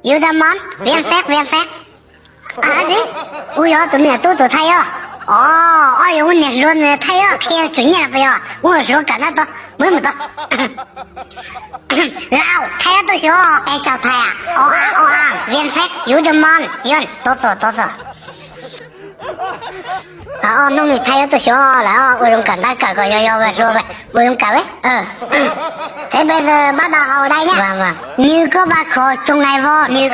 有的忙，变色。啊这，我要怎么样多太阳？哦，哎呦，我那时候那太阳开最热了不要，我那时候干得到，闻不到。然后太阳都小，哎叫太阳，变色，有的忙，有多少。哦，弄的太阳都小，然后我用干他哥要我说呗，我用干呗，这辈子把他好来呢，女个把考中来不，来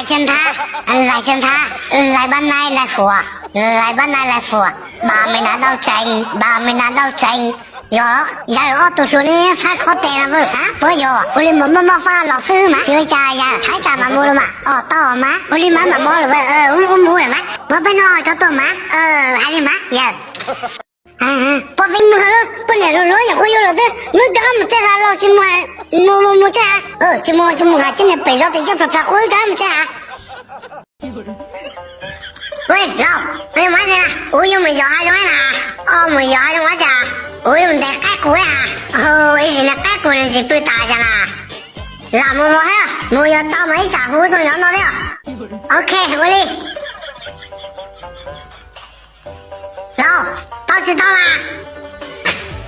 见他，来把奶来扶，把没拿到证，要读书呢才考得了不？啊，不要，我的妈发老师嘛，就家呀，才家嘛没了嘛，哦，到嘛，我的妈没了呗，我没了嘛，我本来就到嘛，还得嘛，呀。不是你好了，本来老也会有了的，我刚没这下老寂寞，没这下，寂寞还今天背上的这片会干没这下。喂，老，我有嘛事啦？我有没有还用啦？没有还用我家，我有得改过呀。我现在改过了就不打架啦。那么我要到每家互动要到的。OK， 我嘞。老，到知道啦？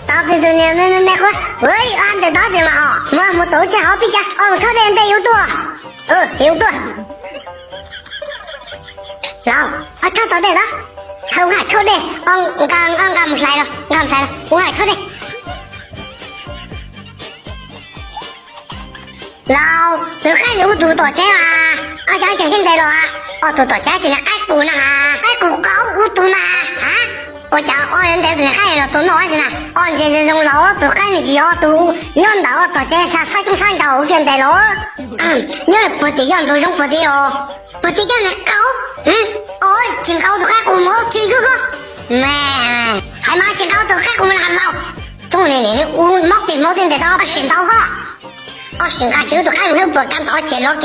到这中间没会，喂，俺得到这嘛哈，我都记好比较，我考的得有多，有多。老，我考到的了，我还考的，俺不来了，我还考的。老，都看有多少钱啊？俺家现在了啊，多少钱现在改过了啊？改过高我多了啊？我家人在这里喊了，都哪去了？这种老都喊你去都两道到这下才跟上道现在了。你不得样都用不得哦，不得样的高，真高都喊过么？这个还嘛真高都喊过么老？中年人我毛定得到寻到哈，寻个就都喊我不敢到接了，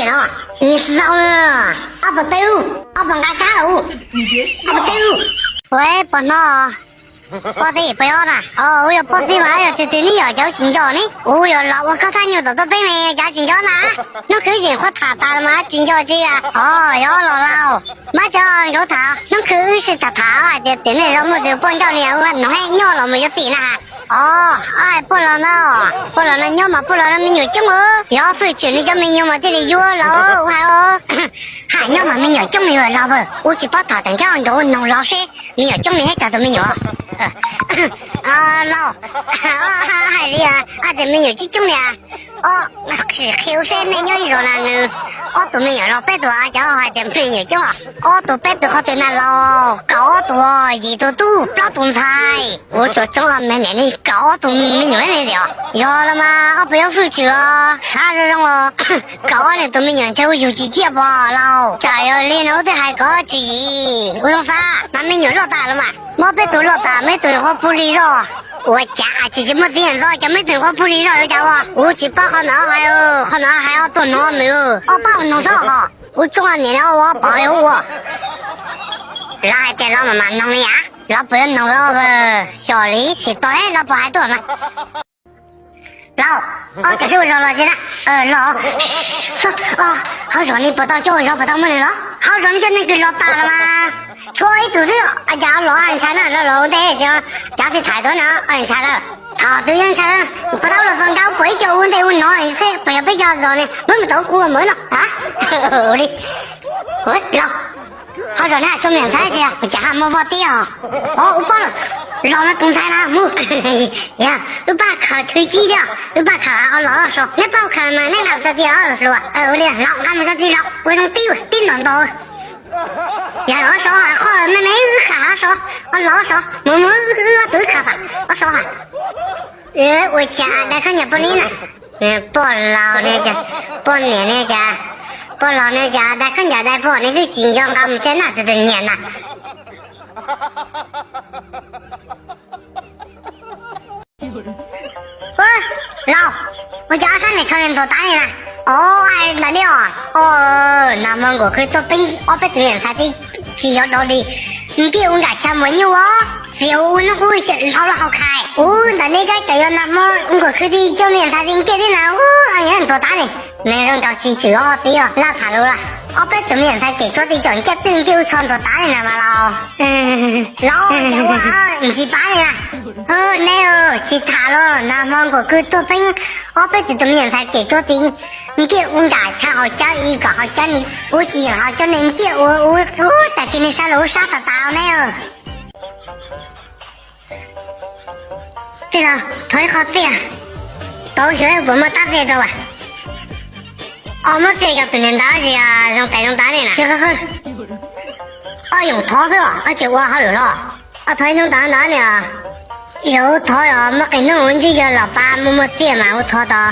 你少了，不对，不敢干哦，不对。喂，不闹，报税不要了。我要报税嘛，要对你要交金交呢。我要老我靠他牛到本来交金交呢。那可以和他打了吗？金交这呀？要老，马上有他，那可是他的，等来让我就光交了，我弄还鸟了没有钱了。不能了，鸟嘛不能了，没有中要回去你就没有嘛，这里有老还鸟嘛没有中没有老不，我去把他等叫我弄老水，没有中的这都没有。老，还是呀，这没有去中的是后生那鸟一说了都没有了，百多叫还得没有中都百多好多那老高多一多不老东菜，我说中了没年的高都没有人了，要了吗？不要回去啥时候高的都没有，这我有几天吧老，这要连楼的还高注意，我用啥？那没有老大了嘛？没别多老大，没多我不理了。我家自己没这样子，就没对我不理了，有家伙，我去把好那还要多弄没有？把我弄上哈，我中了年了，我保佑我，那还得老妈妈弄的呀，那不要弄了不，小的是多的，那不还多吗？老，这是我说了去了，老，好说你不到叫我说不到门了，好说你就能给老打了吗？错一肚子，家老安全了，老的家是太多了，安全了，他对安全了，不到了中间不叫我得我拿一些，不要被家着呢，我们都过门了啊，我的，喂老，好说你还做面菜去，我家还没法地我报了。老了东菜了，呀，我把卡推挤掉，我把卡老说，你把我看嘛，你拿不着地是吧？我的老拿不着地了，我用顶弄到。呀，我说好，妹妹看说，我老说，我都看法，我说哈，我家那看见不灵了，不老那家，不年那家，不老那家，那看见那不，那是金江他们在那这年呐。老，我家上面超人多大人了？还那里那么我可以做我被对人才的只要到的，你给我家钱没有只有我那个烧了好开，那个要那么我可以叫人才的给的呢，人多大人？那种搞起球哦，对哦，拉塔路了。我被对面才给错的讲，这对就穿着打人了嘛老。老家伙啊，唔是打人啊。哦，你哦，去塔路，那芒果佢多兵，我被对面才给错的。你叫我打他好叫一个好叫你，我只好叫你叫我打给你上楼杀得到呢。对了，腿好对啊，到学我们打这个吧。我们这个对面打的啊，用带用打的呢。去喝喝。用拖去啊，就我好了了。腿用打呢？有拖呀，我给弄完就叫老爸摸这嘛，我拖到。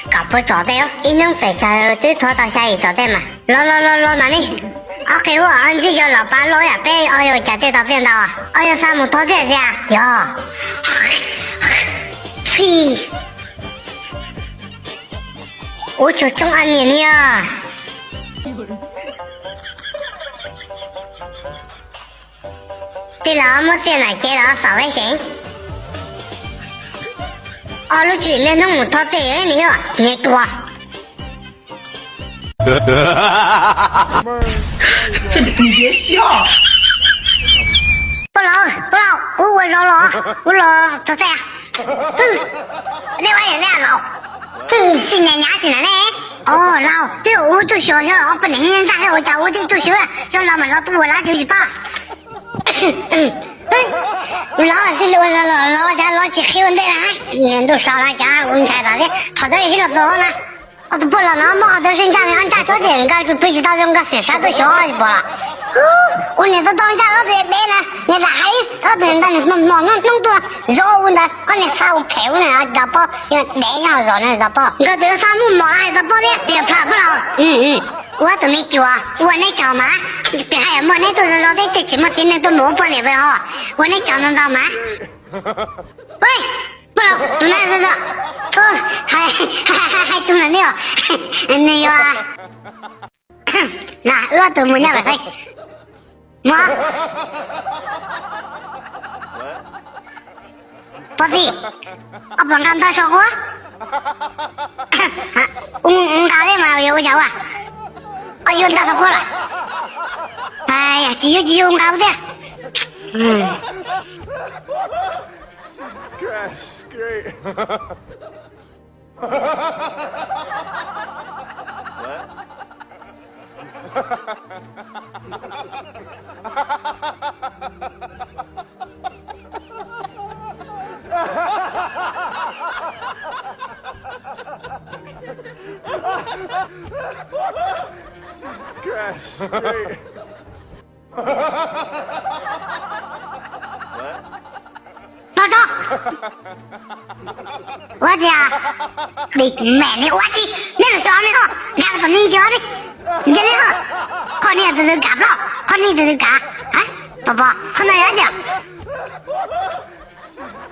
搞不着的哟，一弄飞车对拖到下一着的嘛，攞哪里？OK， 我按住咗老闆攞入俾，我要夾啲到邊度啊？我要三木拖這下，喲，呸！我就中安年呀。對了，我先來接了稍微先。路去那弄木头对你哦，你多。你别笑。不老，我老了，我老做啥呀？那玩意儿老，今年伢子了嘞。哦，老，对，我读学校，我不能人咋还我家我得读学，叫老嘛老读我那就去吧。老家老去黑问的人，人都少了家，我们才到的，他这也是个做呢。我都不了，那么多人家里俺家做这个，不知道人个谁啥都学就不了。我那都当家老子来呢，你来，老子那你弄多肉问的，我那啥我陪我那大包，那样肉那大包，我这个啥木毛那大包的，这个怕不了，我都没教，我那教嘛，这还有么那都是老的，这怎么现在都没不了哈，我那教能到吗？喂，不了，都那是还都那了，那有啊，那我都没那个我，不对，我不敢他说过，搞的嘛，我讲话。我又打他过了，哎呀，继续我搞不的，That's great. That's great. 老赵，我讲，你买的我去，那个小的哈，那个是你教的，你这里哈，好你这是干不了，好你这是干啊，宝宝，好那样讲。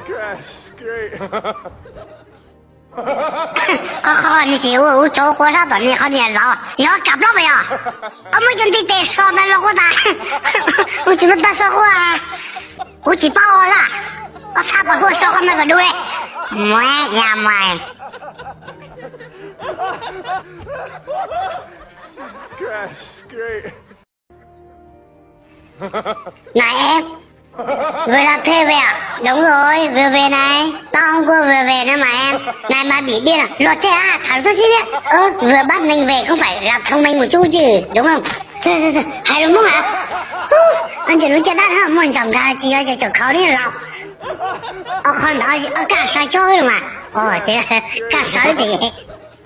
That's great. 好，你去我做火烧炖的好点老，要干不了没有？我们就得烧那老火大，我怎么打烧火啊？我去把我啦，我擦把火烧好那个炉嘞，妈呀妈呀！ That's great. này vừa là thuê về à? Đúng rồi, vừa về này. Tao không có vừa về nữa mà em. Này mà bị điên à? Lột chết à? Thảo tôi chứ đấy. Vừa bắt mình về cũng phải làm thông minh một chút chứ, đúng không? Hay đúng không ạ? Anh chỉ nói chết đắt hả? Muốn chồng ca chỉ cho chồng khó đi lòng. Con đó, cả sao chơi mà. Thế cả sao thì...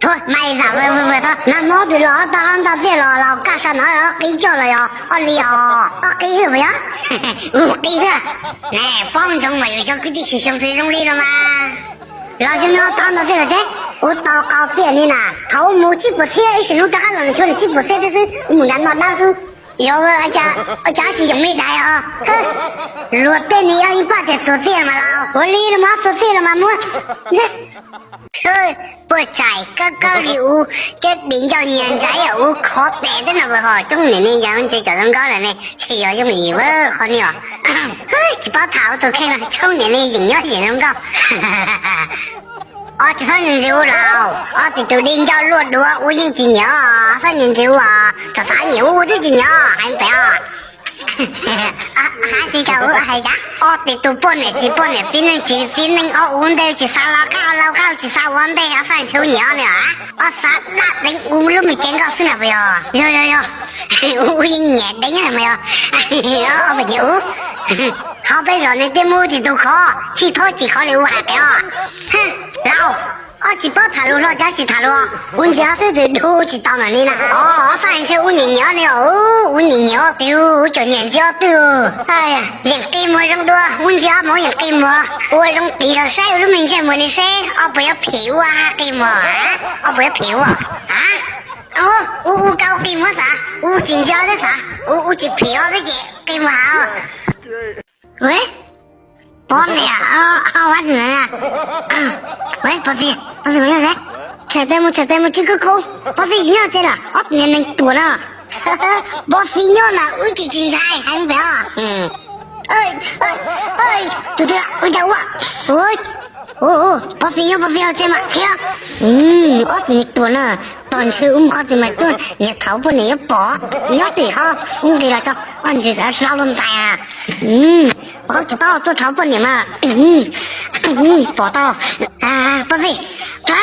thôi mày giả vừa thôi làm nó từ đó tao ăn tao tiền là cả sao nói đó kỹ cho là yo oli yo kỹ rồi nhá kỹ rồi này phong trong mày cho cái gì sử dụng thuê trong đi rồi mà là cho nó tao nó thế là thế tao cao tiền đi nè thấu mua chip một xe sử dụng cả là cho là chip một xe thế chứ muốn ăn nó đau cứ yêu cha chỉ dùng mấy đại à rồi tên này ai bắt được số tiền mà nào tôi đi mà số tiền mà mua thôi bữa trái cái liệu cái điện cho nhân trái ở khó tệ thế nào vậy trong này nên chẳng chỉ cho thằng cao này chỉ ở trong này với khó nhiều chỉ bảo thảo tôi khen là trong này nên dính nhớ gì không cao chỉ thằng nhân chịu rồi thì tụi điên cho luôn đùa uống những gì nhở thằng nhân chịu thật sao nhiều uống cái gì nhở anh phải hai chị cậu hay giá thì tụi bọn này chỉ phim này uống đây chỉ sao lao cao chỉ sao uống đây phải chịu nhở nữa sao đã đánh uống lúc mình chén cà phê nào bây giờ uống nhẹ đánh này mày bây giờ họ bây giờ này cái mua thì tôi khó chỉ khó để uống hạt lao chỉ bắt thả luôn rồi, chỉ thả luôn. Uống giá sẽ được đủ chỉ tao nói đi nè. Phát hiện sẽ uống nhiều nè, uống nhiều tiêu, cho nhiều tiêu. Ai, những cái mua trong đua, uống giá mỗi những cái mua, uống trong tí là sai, lúc mình xem mua này sai, bây giờ phiếu cái mua, bây giờ phiếu uống cao cái mua sao? Uống chính giá đấy sao? Uống chỉ phiếu đấy chị, cái mua hả?喂。bọn này bắt gì này喂bắt gì mấy người đấy chạy tay một chiếc cô bắt gì nhá chơi là nhìn này tuổi nào bắt gì nhá là chỉ sai anh phải ơi tụi ơi đâu à bắt gì nhá chơi mà kia nhìn tuổi nào toàn chơi có gì mà tôi nhặt tháo bọn này bỏ nhớ thì ha thì là cho anh chỉ là sao luôn tài à chỉ bao tôi tháo bọn này mà bỏ tao bắt gì đó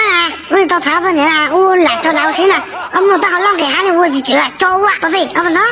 là tao tháo bọn này là lại cho đau xí này ông tao long cái hai này mua gì chứ là trâu á bắt gì ông nó